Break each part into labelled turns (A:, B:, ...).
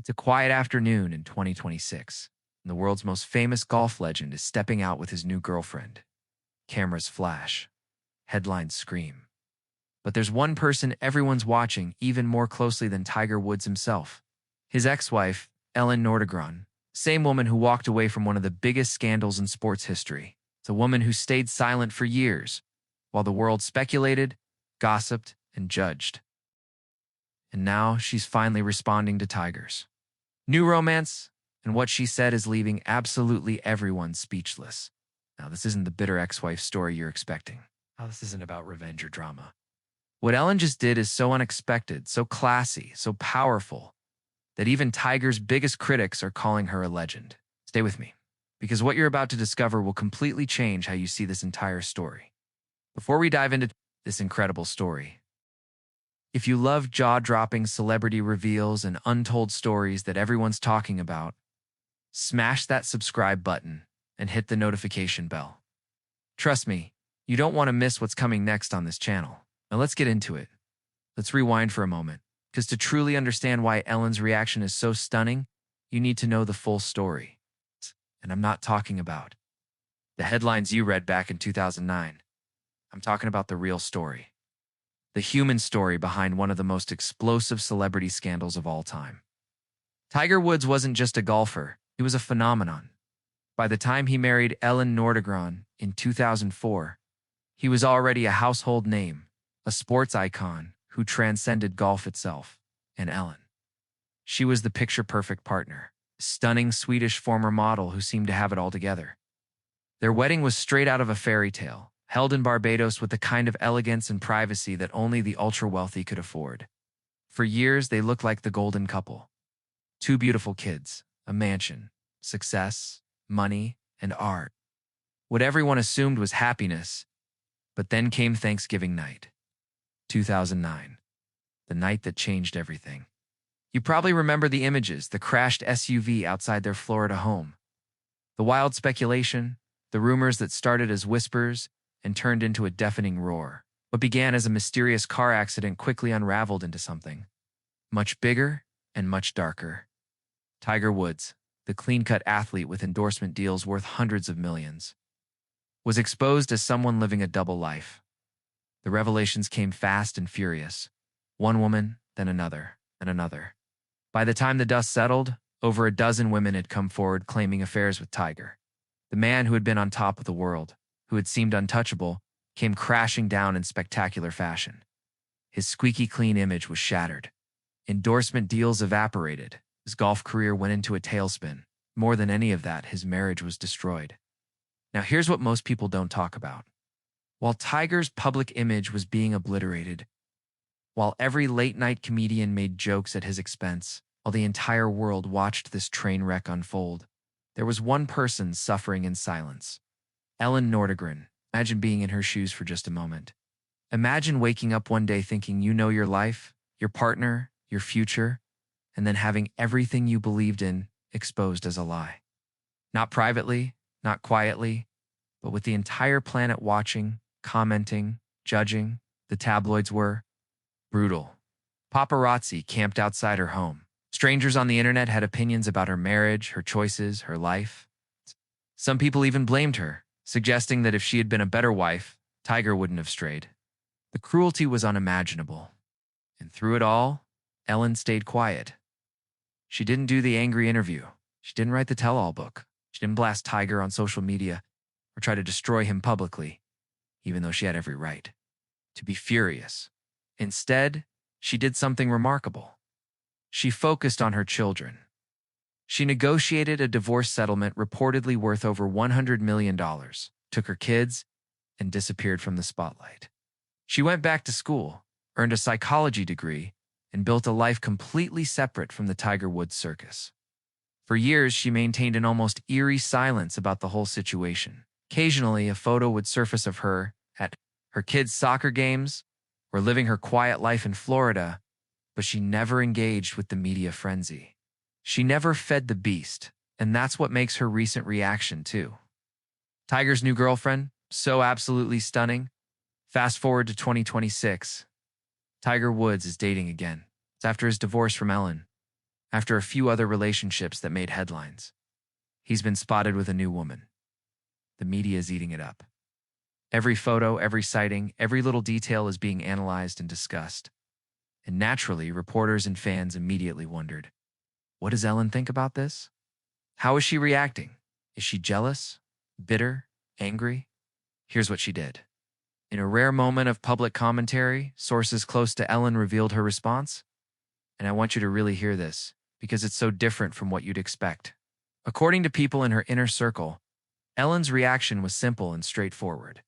A: It's a quiet afternoon in 2026, and the world's most famous golf legend is stepping out with his new girlfriend. Cameras flash, headlines scream. But there's one person everyone's watching even more closely than Tiger Woods himself. His ex-wife, Ellen Nordegren, same woman who walked away from one of the biggest scandals in sports history. It's a woman who stayed silent for years, while the world speculated, gossiped, and judged. And now she's finally responding to Tiger's new romance, and what she said is leaving absolutely everyone speechless. Now, this isn't the bitter ex-wife story you're expecting. Now, this isn't about revenge or drama. What Ellen just did is so unexpected, so classy, so powerful, that even Tiger's biggest critics are calling her a legend. Stay with me, because what you're about to discover will completely change how you see this entire story. Before we dive into this incredible story, if you love jaw-dropping celebrity reveals and untold stories that everyone's talking about, smash that subscribe button and hit the notification bell. Trust me, you don't want to miss what's coming next on this channel. Now let's get into it. Let's rewind for a moment, because to truly understand why Ellen's reaction is so stunning, you need to know the full story. And I'm not talking about the headlines you read back in 2009. I'm talking about the real story. The human story behind one of the most explosive celebrity scandals of all time. Tiger Woods wasn't just a golfer, he was a phenomenon. By the time he married Ellen Nordegren in 2004, he was already a household name, a sports icon who transcended golf itself. And Ellen, she was the picture-perfect partner, a stunning Swedish former model who seemed to have it all together. Their wedding was straight out of a fairy tale, held in Barbados with the kind of elegance and privacy that only the ultra-wealthy could afford. For years, they looked like the golden couple. Two beautiful kids, a mansion, success, money, and art. What everyone assumed was happiness. But then came Thanksgiving night, 2009, the night that changed everything. You probably remember the images, the crashed SUV outside their Florida home. The wild speculation, the rumors that started as whispers and turned into a deafening roar. What began as a mysterious car accident quickly unraveled into something much bigger and much darker. Tiger Woods, the clean-cut athlete with endorsement deals worth hundreds of millions, was exposed as someone living a double life. The revelations came fast and furious. One woman, then another, and another. By the time the dust settled, over a dozen women had come forward claiming affairs with Tiger. The man who had been on top of the world, who had seemed untouchable, came crashing down in spectacular fashion. His squeaky clean image was shattered. Endorsement deals evaporated. His golf career went into a tailspin. More than any of that, his marriage was destroyed. Now here's what most people don't talk about. While Tiger's public image was being obliterated, while every late-night comedian made jokes at his expense, while the entire world watched this train wreck unfold, there was one person suffering in silence. Ellen Nordegren. Imagine being in her shoes for just a moment. Imagine waking up one day thinking you know your life, your partner, your future, and then having everything you believed in exposed as a lie. Not privately, not quietly, but with the entire planet watching, commenting, judging. The tabloids were brutal. Paparazzi camped outside her home. Strangers on the internet had opinions about her marriage, her choices, her life. Some people even blamed her, suggesting that if she had been a better wife, Tiger wouldn't have strayed. The cruelty was unimaginable. And through it all, Ellen stayed quiet. She didn't do the angry interview. She didn't write the tell-all book. She didn't blast Tiger on social media or try to destroy him publicly, even though she had every right to be furious. Instead, she did something remarkable. She focused on her children. She negotiated a divorce settlement reportedly worth over $100 million, took her kids, and disappeared from the spotlight. She went back to school, earned a psychology degree, and built a life completely separate from the Tiger Woods circus. For years, she maintained an almost eerie silence about the whole situation. Occasionally, a photo would surface of her at her kids' soccer games or living her quiet life in Florida, but she never engaged with the media frenzy. She never fed the beast, and that's what makes her recent reaction, too. Tiger's new girlfriend, so absolutely stunning. Fast forward to 2026. Tiger Woods is dating again. It's after his divorce from Ellen. after a few other relationships that made headlines. He's been spotted with a new woman. The media is eating it up. Every photo, every sighting, every little detail is being analyzed and discussed. And naturally, reporters and fans immediately wondered, what does Ellen think about this? How is she reacting? Is she jealous, bitter, angry? Here's what she did. In a rare moment of public commentary, sources close to Ellen revealed her response. And I want you to really hear this, because it's so different from what you'd expect. According to people in her inner circle, Ellen's reaction was simple and straightforward.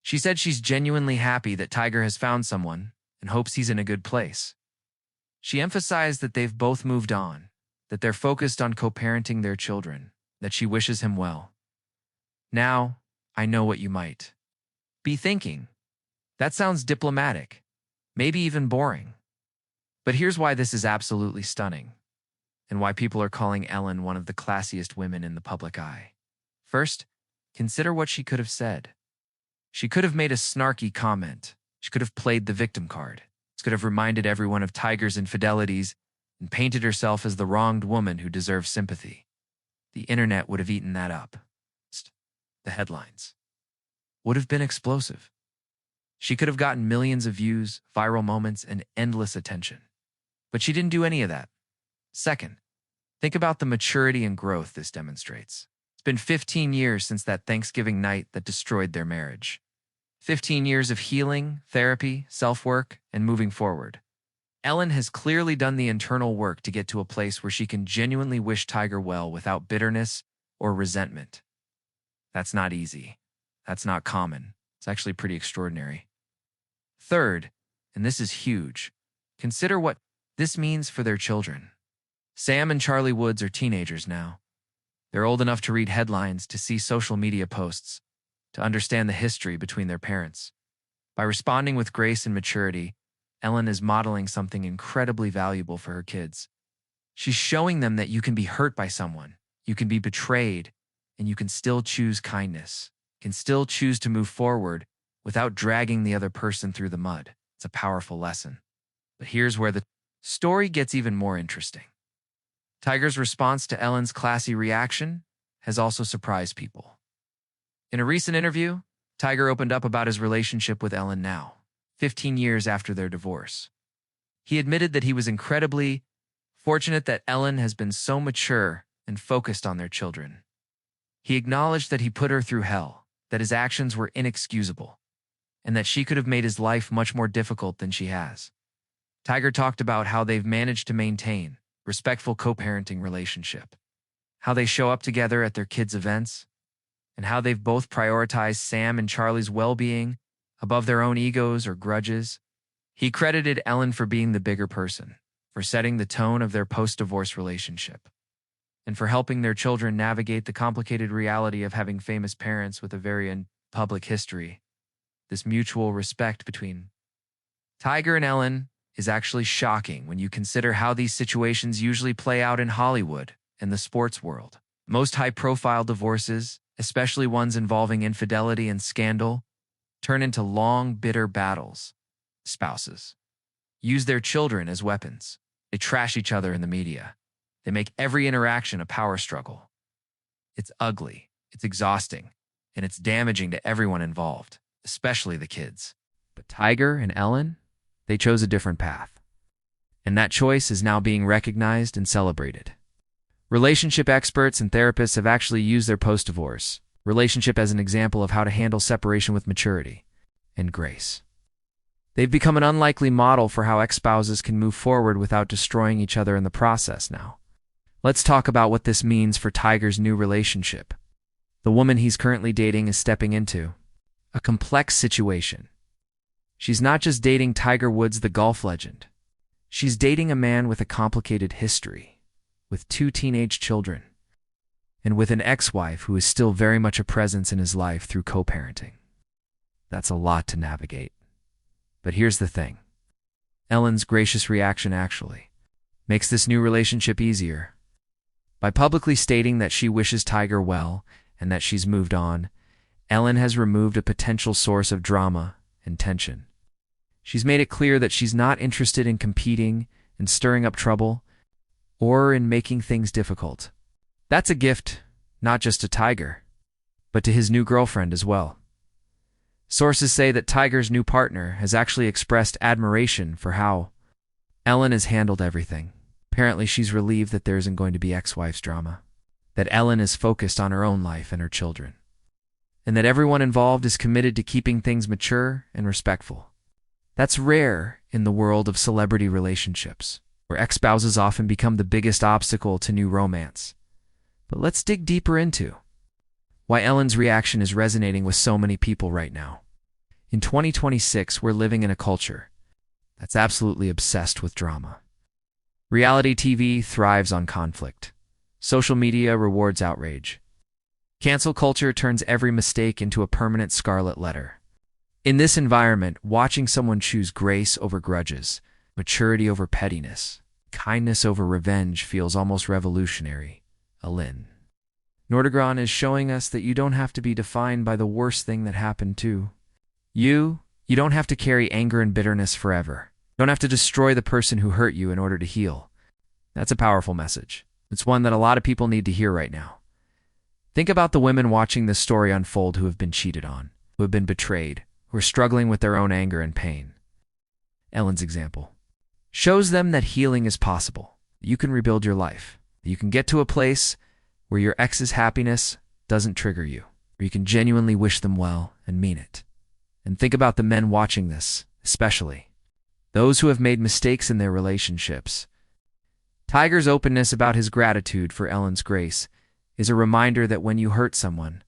A: She said she's genuinely happy that Tiger has found someone and hopes he's in a good place. She emphasized that they've both moved on, that they're focused on co-parenting their children, that she wishes him well. Now, I know what you might be thinking. That sounds diplomatic, maybe even boring. But here's why this is absolutely stunning, and why people are calling Ellen one of the classiest women in the public eye. First, consider what she could have said. She could have made a snarky comment. She could have played the victim card. She could have reminded everyone of Tiger's infidelities and painted herself as the wronged woman who deserves sympathy. The internet would have eaten that up. The headlines would have been explosive. She could have gotten millions of views, viral moments, and endless attention. But she didn't do any of that. Second, think about the maturity and growth this demonstrates. It's been 15 years since that Thanksgiving night that destroyed their marriage. 15 years of healing, therapy, self-work, and moving forward. Ellen has clearly done the internal work to get to a place where she can genuinely wish Tiger well without bitterness or resentment. That's not easy. That's not common. It's actually pretty extraordinary. Third, and this is huge, consider what this means for their children. Sam and Charlie Woods are teenagers now. They're old enough to read headlines, to see social media posts, to understand the history between their parents. By responding with grace and maturity, Ellen is modeling something incredibly valuable for her kids. She's showing them that you can be hurt by someone, you can be betrayed, and you can still choose kindness, can still choose to move forward without dragging the other person through the mud. It's a powerful lesson. But here's where the story gets even more interesting. Tiger's response to Ellen's classy reaction has also surprised people. In a recent interview, Tiger opened up about his relationship with Ellen now, 15 years after their divorce. He admitted that he was incredibly fortunate that Ellen has been so mature and focused on their children. He acknowledged that he put her through hell, that his actions were inexcusable, and that she could have made his life much more difficult than she has. Tiger talked about how they've managed to maintain respectful co-parenting relationship, how they show up together at their kids' events, and how they've both prioritized Sam and Charlie's well-being above their own egos or grudges. He credited Ellen for being the bigger person, for setting the tone of their post-divorce relationship, and for helping their children navigate the complicated reality of having famous parents with a very public history. This mutual respect between Tiger and Ellen is actually shocking when you consider how these situations usually play out in Hollywood and the sports world. Most high-profile divorces, especially ones involving infidelity and scandal, turn into long, bitter battles. Spouses use their children as weapons. They trash each other in the media. They make every interaction a power struggle. It's ugly, it's exhausting, and it's damaging to everyone involved, especially the kids. But Tiger and Ellen, they chose a different path. And that choice is now being recognized and celebrated. Relationship experts and therapists have actually used their post-divorce relationship as an example of how to handle separation with maturity and grace. They've become an unlikely model for how ex-spouses can move forward without destroying each other in the process now. Let's talk about what this means for Tiger's new relationship. The woman he's currently dating is stepping into a complex situation. She's not just dating Tiger Woods, the golf legend. She's dating a man with a complicated history, with 2 teenage children, and with an ex-wife who is still very much a presence in his life through co-parenting. That's a lot to navigate. But here's the thing. Ellen's gracious reaction actually makes this new relationship easier. By publicly stating that she wishes Tiger well and that she's moved on, Ellen has removed a potential source of drama and tension. She's made it clear that she's not interested in competing and stirring up trouble. or in making things difficult. That's a gift, not just to Tiger, but to his new girlfriend as well. Sources say that Tiger's new partner has actually expressed admiration for how Ellen has handled everything. Apparently, she's relieved that there isn't going to be ex-wife's drama, that Ellen is focused on her own life and her children, and that everyone involved is committed to keeping things mature and respectful. That's rare in the world of celebrity relationships, where ex-spouses often become the biggest obstacle to new romance. But let's dig deeper into why Ellen's reaction is resonating with so many people right now. In 2026, we're living in a culture that's absolutely obsessed with drama. Reality TV thrives on conflict. Social media rewards outrage. Cancel culture turns every mistake into a permanent scarlet letter. In this environment, watching someone choose grace over grudges, maturity over pettiness, kindness over revenge feels almost revolutionary. Ellen Nordegren is showing us that you don't have to be defined by the worst thing that happened to you. You don't have to carry anger and bitterness forever. You don't have to destroy the person who hurt you in order to heal. That's a powerful message. It's one that a lot of people need to hear right now. Think about the women watching this story unfold who have been cheated on, who have been betrayed, who are struggling with their own anger and pain. Ellen's example shows them that healing is possible. You can rebuild your life. You can get to a place where your ex's happiness doesn't trigger you, where you can genuinely wish them well and mean it. And think about the men watching this, especially those who have made mistakes in their relationships. Tiger's openness about his gratitude for Ellen's grace is a reminder that when you hurt someone,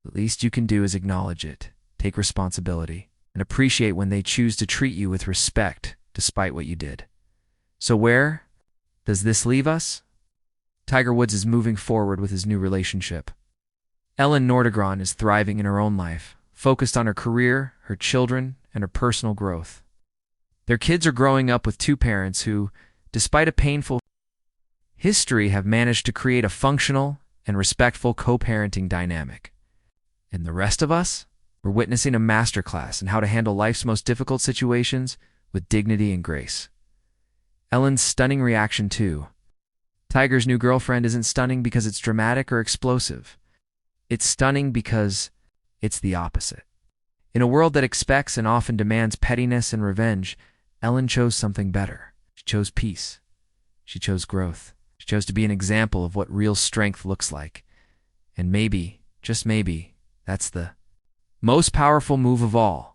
A: the least you can do is acknowledge it, take responsibility, and appreciate when they choose to treat you with respect despite what you did. So where does this leave us? Tiger Woods is moving forward with his new relationship. Ellen Nordegren is thriving in her own life, focused on her career, her children, and her personal growth. Their kids are growing up with two parents who, despite a painful history, have managed to create a functional and respectful co-parenting dynamic. And the rest of us? We're witnessing a masterclass in how to handle life's most difficult situations with dignity and grace. Ellen's stunning reaction too. Tiger's new girlfriend isn't stunning because it's dramatic or explosive. It's stunning because it's the opposite. In a world that expects and often demands pettiness and revenge, Ellen chose something better. She chose peace. She chose growth. She chose to be an example of what real strength looks like. And maybe, just maybe, that's the most powerful move of all.